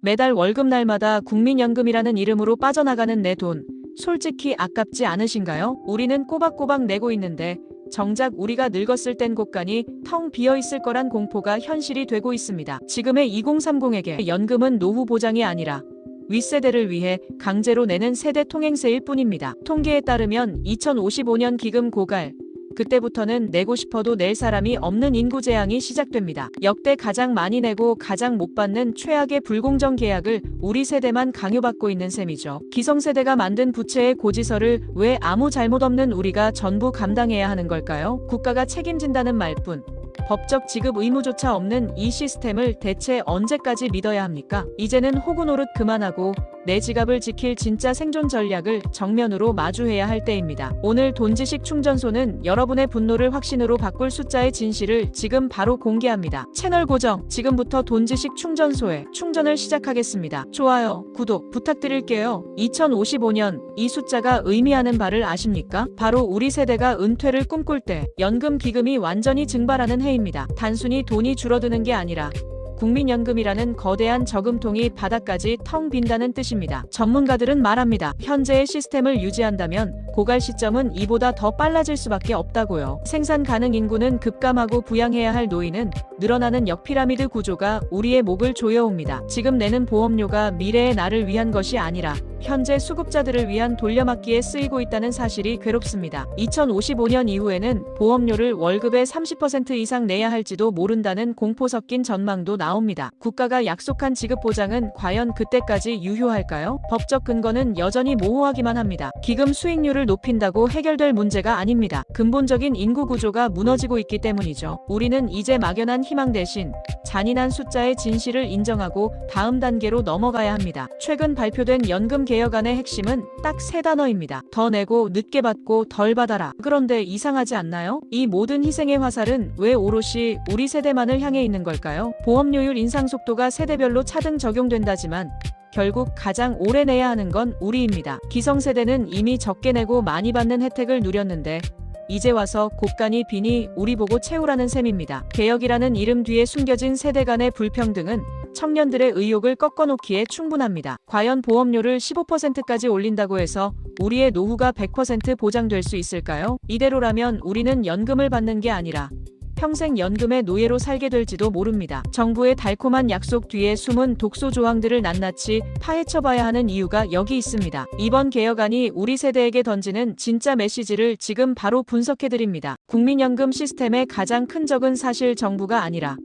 매달 월급날마다 국민연금이라는 이름으로 빠져나가는 내 돈, 솔직히 아깝지 않으신가요? 우리는 꼬박꼬박 내고 있는데 정작 우리가 늙었을 땐 곳간이 텅 비어있을 거란 공포가 현실이 되고 있습니다. 지금의 2030에게 연금은 노후 보장이 아니라 윗세대를 위해 강제로 내는 세대 통행세일 뿐입니다. 통계에 따르면 2055년 기금 고갈, 그때부터는 내고 싶어도 낼 사람이 없는 인구 재앙이 시작됩니다. 역대 가장 많이 내고 가장 못 받는 최악의 불공정 계약을 우리 세대만 강요받고 있는 셈이죠. 기성세대가 만든 부채의 고지서를 왜 아무 잘못 없는 우리가 전부 감당해야 하는 걸까요? 국가가 책임진다는 말뿐 법적 지급 의무조차 없는 이 시스템을 대체 언제까지 믿어야 합니까? 이제는 호구 노릇 그만하고 내 지갑을 지킬 진짜 생존 전략을 정면으로 마주해야 할 때입니다. 오늘 돈지식 충전소는 여러분의 분노를 확신으로 바꿀 숫자의 진실을 지금 바로 공개합니다. 채널 고정, 지금부터 돈지식 충전소에 충전을 시작하겠습니다. 좋아요, 구독 부탁드릴게요. 2055년 이 숫자가 의미하는 바를 아십니까? 바로 우리 세대가 은퇴를 꿈꿀 때 연금 기금이 완전히 증발하는 해입니다. 단순히 돈이 줄어드는 게 아니라 국민연금이라는 거대한 저금통이 바닥까지 텅 빈다는 뜻입니다. 전문가들은 말합니다. 현재의 시스템을 유지한다면 고갈 시점은 이보다 더 빨라질 수밖에 없다고요. 생산 가능 인구는 급감하고 부양해야 할 노인은 늘어나는 역피라미드 구조가 우리의 목을 조여옵니다. 지금 내는 보험료가 미래의 나를 위한 것이 아니라 현재 수급자들을 위한 돌려막기에 쓰이고 있다는 사실이 괴롭습니다. 2055년 이후에는 보험료를 월급의 30% 이상 내야 할지도 모른다는 공포 섞인 전망도 나옵니다. 국가가 약속한 지급 보장은 과연 그때까지 유효할까요? 법적 근거는 여전히 모호하기만 합니다. 기금 수익률을 높인다고 해결될 문제가 아닙니다. 근본적인 인구 구조가 무너지고 있기 때문이죠. 우리는 이제 막연한 희망 대신 잔인한 숫자의 진실을 인정하고 다음 단계로 넘어가야 합니다. 최근 발표된 연금 개혁안의 핵심은 딱 세 단어입니다. 더 내고 늦게 받고 덜 받아라. 그런데 이상하지 않나요? 이 모든 희생의 화살은 왜 오롯이 우리 세대만을 향해 있는 걸까요? 보험료율 인상 속도가 세대별로 차등 적용된다지만 결국 가장 오래 내야 하는 건 우리입니다. 기성세대는 이미 적게 내고 많이 받는 혜택을 누렸는데 이제 와서 곳간이 비니 우리 보고 채우라는 셈입니다. 개혁이라는 이름 뒤에 숨겨진 세대 간의 불평등은 청년들의 의욕을 꺾어놓기에 충분합니다. 과연 보험료를 15%까지 올린다고 해서 우리의 노후가 100% 보장될 수 있을까요? 이대로라면 우리는 연금을 받는 게 아니라 평생 연금의 노예로 살게 될지도 모릅니다. 정부의 달콤한 약속 뒤에 숨은 독소 조항들을 낱낱이 파헤쳐봐야 하는 이유가 여기 있습니다. 이번 개혁안이 우리 세대에게 던지는 진짜 메시지를 지금 바로 분석해드립니다. 국민연금 시스템의 가장 큰 적은 사실 정부가 아니라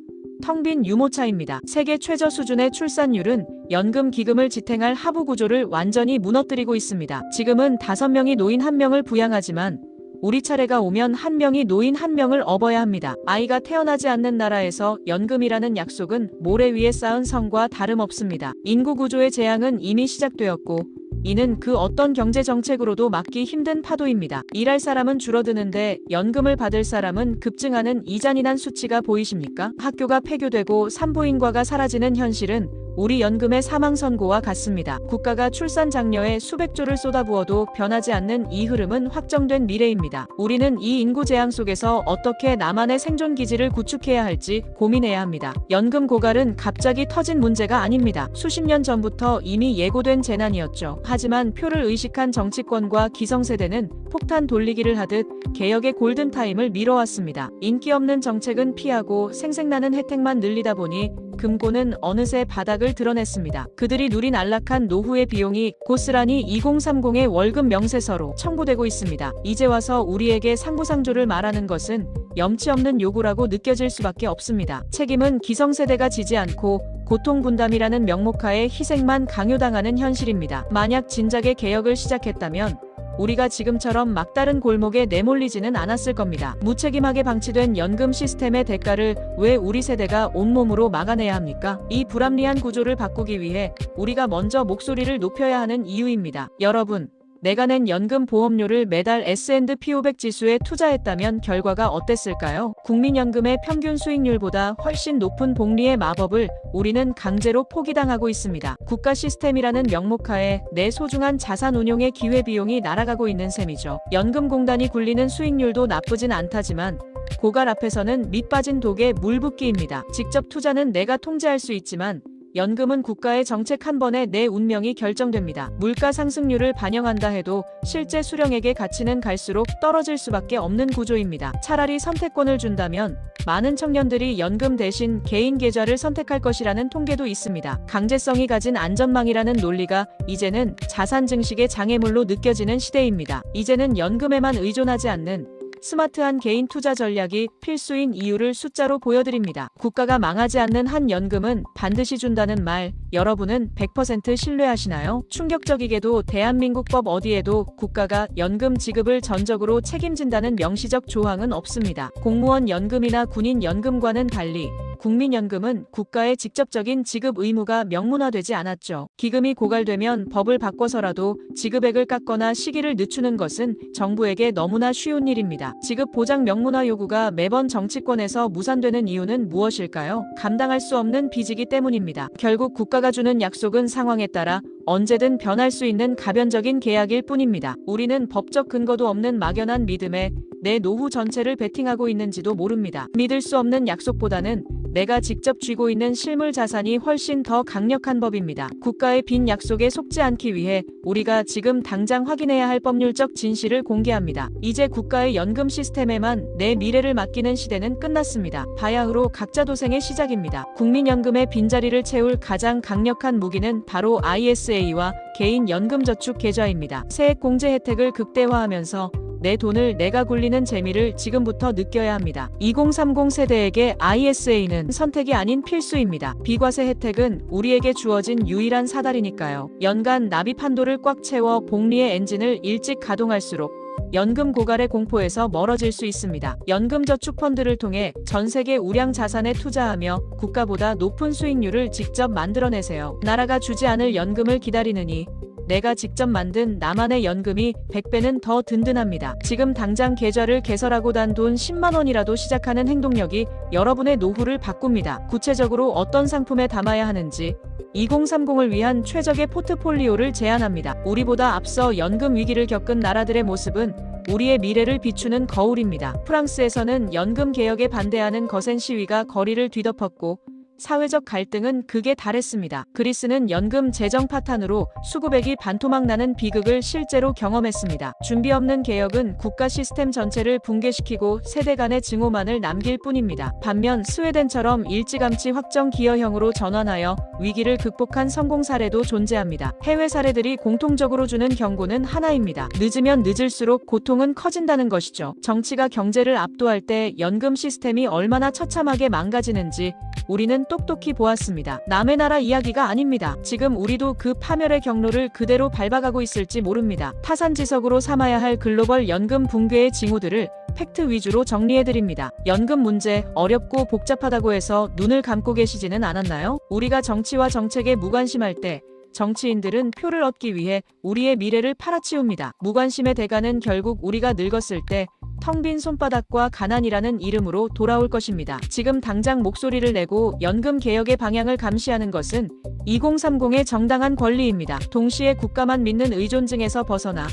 텅 빈 유모차입니다. 세계 최저 수준의 출산율은 연금 기금을 지탱할 하부 구조를 완전히 무너뜨리고 있습니다. 지금은 5명이 노인 1명을 부양하지만 우리 차례가 오면 1명이 노인 1명을 업어야 합니다. 아이가 태어나지 않는 나라에서 연금이라는 약속은 모래 위에 쌓은 성과 다름없습니다. 인구 구조의 재앙은 이미 시작되었고 이는 그 어떤 경제 정책으로도 막기 힘든 파도입니다. 일할 사람은 줄어드는데 연금을 받을 사람은 급증하는 이 잔인한 수치가 보이십니까? 학교가 폐교되고 산부인과가 사라지는 현실은 우리 연금의 사망 선고와 같습니다. 국가가 출산 장려에 수백조를 쏟아부어도 변하지 않는 이 흐름은 확정된 미래입니다. 우리는 이 인구 재앙 속에서 어떻게 나만의 생존 기지를 구축해야 할지 고민해야 합니다. 연금 고갈은 갑자기 터진 문제가 아닙니다. 수십 년 전부터 이미 예고된 재난이었죠. 하지만 표를 의식한 정치권과 기성세대는 폭탄 돌리기를 하듯 개혁의 골든타임을 미뤄왔습니다. 인기 없는 정책은 피하고 생색나는 혜택만 늘리다 보니 금고는 어느새 바닥을 드러냈습니다. 그들이 누린 안락한 노후의 비용이 고스란히 2030의 월급 명세서로 청구되고 있습니다. 이제 와서 우리에게 상부상조를 말하는 것은 염치 없는 요구라고 느껴질 수밖에 없습니다. 책임은 기성세대가 지지 않고 고통 분담이라는 명목하에 희생만 강요당하는 현실입니다. 만약 진작에 개혁을 시작했다면 우리가 지금처럼 막다른 골목에 내몰리지는 않았을 겁니다. 무책임하게 방치된 연금 시스템의 대가를 왜 우리 세대가 온몸으로 막아내야 합니까? 이 불합리한 구조를 바꾸기 위해 우리가 먼저 목소리를 높여야 하는 이유입니다. 여러분, 내가 낸 연금 보험료를 매달 S&P 500 지수에 투자했다면 결과가 어땠을까요? 국민연금의 평균 수익률보다 훨씬 높은 복리의 마법을 우리는 강제로 포기당하고 있습니다. 국가 시스템이라는 명목하에 내 소중한 자산 운용의 기회비용이 날아가고 있는 셈이죠. 연금공단이 굴리는 수익률도 나쁘진 않다지만 고갈 앞에서는 밑 빠진 독에 물 붓기입니다. 직접 투자는 내가 통제할 수 있지만 연금은 국가의 정책 한 번에 내 운명이 결정됩니다. 물가 상승률을 반영한다 해도 실제 수령액의 가치는 갈수록 떨어질 수밖에 없는 구조입니다. 차라리 선택권을 준다면 많은 청년들이 연금 대신 개인 계좌를 선택할 것이라는 통계도 있습니다. 강제성이 가진 안전망이라는 논리가 이제는 자산 증식의 장애물로 느껴지는 시대입니다. 이제는 연금에만 의존하지 않는 스마트한 개인 투자 전략이 필수인 이유를 숫자로 보여드립니다. 국가가 망하지 않는 한 연금은 반드시 준다는 말, 여러분은 100% 신뢰하시나요? 충격적이게도 대한민국 법 어디에도 국가가 연금 지급을 전적으로 책임진다는 명시적 조항은 없습니다. 공무원 연금이나 군인 연금과는 달리 국민연금은 국가의 직접적인 지급 의무가 명문화되지 않았죠. 기금이 고갈되면 법을 바꿔서라도 지급액을 깎거나 시기를 늦추는 것은 정부에게 너무나 쉬운 일입니다. 지급 보장 명문화 요구가 매번 정치권에서 무산되는 이유는 무엇일까요? 감당할 수 없는 빚이기 때문입니다. 결국 국가가 주는 약속은 상황에 따라 언제든 변할 수 있는 가변적인 계약일 뿐입니다. 우리는 법적 근거도 없는 막연한 믿음에 내 노후 전체를 베팅하고 있는지도 모릅니다. 믿을 수 없는 약속보다는 내가 직접 쥐고 있는 실물 자산이 훨씬 더 강력한 법입니다. 국가의 빈 약속에 속지 않기 위해 우리가 지금 당장 확인해야 할 법률적 진실을 공개합니다. 이제 국가의 연금 시스템에만 내 미래를 맡기는 시대는 끝났습니다. 바야흐로 각자 도생의 시작입니다. 국민연금의 빈자리를 채울 가장 강력한 무기는 바로 ISA와 개인 연금저축 계좌입니다. 세액 공제 혜택을 극대화하면서 내 돈을 내가 굴리는 재미를 지금부터 느껴야 합니다. 2030 세대에게 ISA는 선택이 아닌 필수입니다. 비과세 혜택은 우리에게 주어진 유일한 사다리니까요. 연간 납입 한도를 꽉 채워 복리의 엔진을 일찍 가동할수록 연금 고갈의 공포에서 멀어질 수 있습니다. 연금저축펀드를 통해 전 세계 우량 자산에 투자하며 국가보다 높은 수익률을 직접 만들어내세요. 나라가 주지 않을 연금을 기다리느니 내가 직접 만든 나만의 연금이 100배는 더 든든합니다. 지금 당장 계좌를 개설하고 단 돈 10만 원이라도 시작하는 행동력이 여러분의 노후를 바꿉니다. 구체적으로 어떤 상품에 담아야 하는지 2030을 위한 최적의 포트폴리오를 제안합니다. 우리보다 앞서 연금 위기를 겪은 나라들의 모습은 우리의 미래를 비추는 거울입니다. 프랑스에서는 연금 개혁에 반대하는 거센 시위가 거리를 뒤덮었고 사회적 갈등은 극에 달했습니다. 그리스는 연금 재정 파탄으로 수구백이 반토막 나는 비극을 실제로 경험했습니다. 준비 없는 개혁은 국가 시스템 전체를 붕괴시키고 세대 간의 증오만을 남길 뿐입니다. 반면 스웨덴처럼 일찌감치 확정 기여형으로 전환하여 위기를 극복한 성공 사례도 존재합니다. 해외 사례들이 공통적으로 주는 경고는 하나입니다. 늦으면 늦을수록 고통은 커진다는 것이죠. 정치가 경제를 압도할 때 연금 시스템이 얼마나 처참하게 망가지는지 우리는 똑똑히 보았습니다. 남의 나라 이야기가 아닙니다. 지금 우리도 그 파멸의 경로를 그대로 밟아가고 있을지 모릅니다. 타산지석으로 삼아야 할 글로벌 연금 붕괴의 징후들을 팩트 위주로 정리해드립니다. 연금 문제 어렵고 복잡하다고 해서 눈을 감고 계시지는 않았나요? 우리가 정치와 정책에 무관심할 때 정치인들은 표를 얻기 위해 우리의 미래를 팔아치웁니다. 무관심의 대가는 결국 우리가 늙었을 때 텅 빈 손바닥과 가난이라는 이름으로 돌아올 것입니다. 지금 당장 목소리를 내고 연금 개혁의 방향을 감시하는 것은 2030의 정당한 권리입니다. 동시에 국가만 믿는 의존증에서 벗어나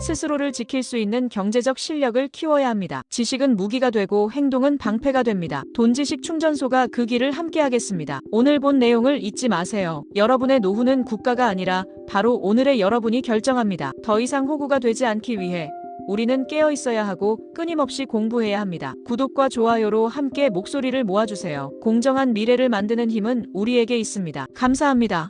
스스로를 지킬 수 있는 경제적 실력을 키워야 합니다. 지식은 무기가 되고 행동은 방패가 됩니다. 돈지식 충전소가 그 길을 함께하겠습니다. 오늘 본 내용을 잊지 마세요. 여러분의 노후는 국가가 아니라 바로 오늘의 여러분이 결정합니다. 더 이상 호구가 되지 않기 위해 우리는 깨어 있어야 하고 끊임없이 공부해야 합니다. 구독과 좋아요로 함께 목소리를 모아주세요. 공정한 미래를 만드는 힘은 우리에게 있습니다. 감사합니다.